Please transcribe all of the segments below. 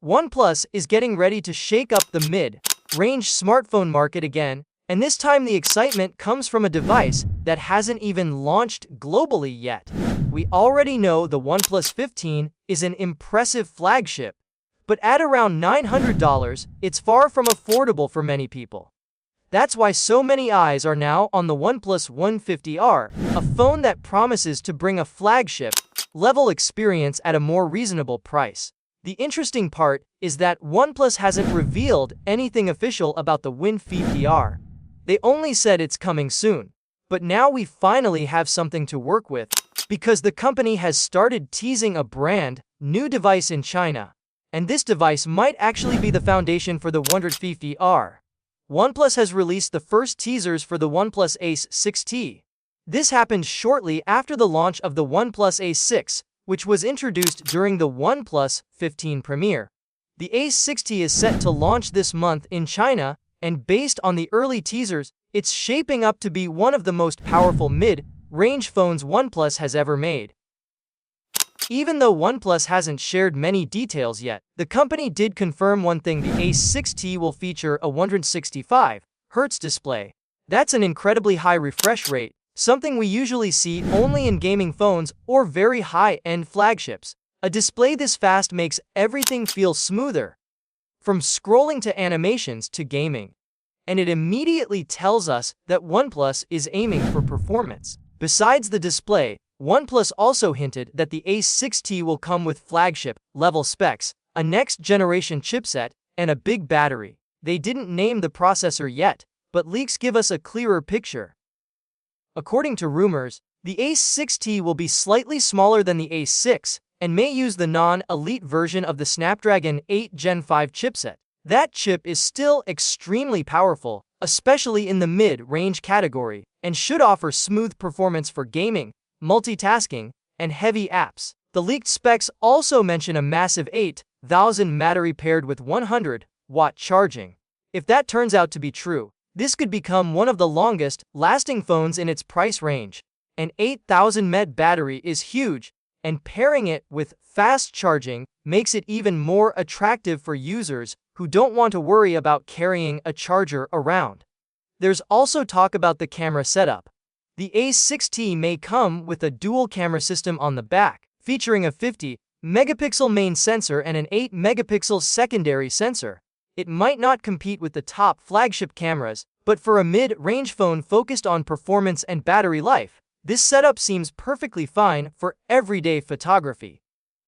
OnePlus is getting ready to shake up the mid-range smartphone market again, and this time the excitement comes from a device that hasn't even launched globally yet. We already know the OnePlus 15 is an impressive flagship, but at around $900, it's far from affordable for many people. That's why so many eyes are now on the OnePlus 15R, a phone that promises to bring a flagship-level experience at a more reasonable price. The interesting part is that OnePlus hasn't revealed anything official about the 15R. They only said it's coming soon. But now we finally have something to work with, because the company has started teasing a brand new device in China. And this device might actually be the foundation for the 15R. OnePlus has released the first teasers for the OnePlus Ace 6T. This happened shortly after the launch of the OnePlus Ace 6, which was introduced during the OnePlus 15 premiere. The Ace 6T is set to launch this month in China, and based on the early teasers, it's shaping up to be one of the most powerful mid-range phones OnePlus has ever made. Even though OnePlus hasn't shared many details yet, the company did confirm one thing: the Ace 6T will feature a 165Hz display. That's an incredibly high refresh rate, something we usually see only in gaming phones or very high-end flagships. A display this fast makes everything feel smoother, from scrolling to animations to gaming. And it immediately tells us that OnePlus is aiming for performance. Besides the display, OnePlus also hinted that the Ace 6T will come with flagship-level specs, a next-generation chipset, and a big battery. They didn't name the processor yet, but leaks give us a clearer picture. According to rumors, the Ace 6T will be slightly smaller than the Ace 6, and may use the non-elite version of the Snapdragon 8 Gen 5 chipset. That chip is still extremely powerful, especially in the mid-range category, and should offer smooth performance for gaming, multitasking, and heavy apps. The leaked specs also mention a massive 8,000 battery paired with 100-watt charging. If that turns out to be true, this could become one of the longest-lasting phones in its price range. An 8,000 mAh battery is huge, and pairing it with fast charging makes it even more attractive for users who don't want to worry about carrying a charger around. There's also talk about the camera setup. The Ace 6T may come with a dual camera system on the back, featuring a 50-megapixel main sensor and an 8-megapixel secondary sensor. It might not compete with the top flagship cameras, but for a mid-range phone focused on performance and battery life, this setup seems perfectly fine for everyday photography.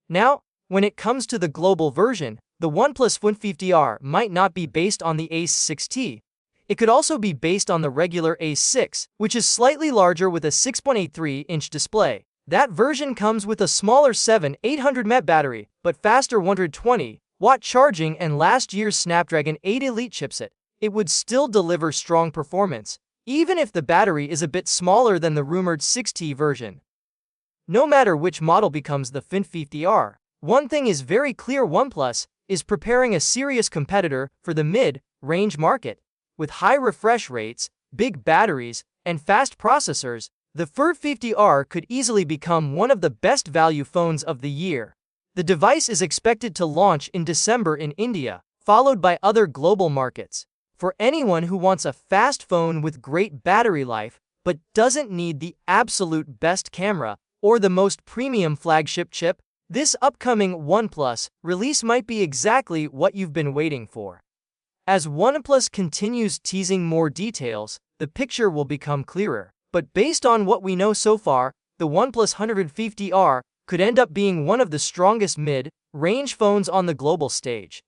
Now, when it comes to the global version, the OnePlus 15R might not be based on the Ace 6T. It could also be based on the regular Ace 6, which is slightly larger with a 6.83-inch display. That version comes with a smaller 7,800 mAh battery, but faster 120-watt charging and last year's Snapdragon 8 Elite chipset. It would still deliver strong performance, even if the battery is a bit smaller than the rumored 6T version. No matter which model becomes the 15R, one thing is very clear: OnePlus is preparing a serious competitor for the mid-range market. With high refresh rates, big batteries, and fast processors, the 15R could easily become one of the best value phones of the year. The device is expected to launch in December in India, followed by other global markets. For anyone who wants a fast phone with great battery life, but doesn't need the absolute best camera or the most premium flagship chip, this upcoming OnePlus release might be exactly what you've been waiting for. As OnePlus continues teasing more details, the picture will become clearer. But based on what we know so far, the OnePlus 15R could end up being one of the strongest mid-range phones on the global stage.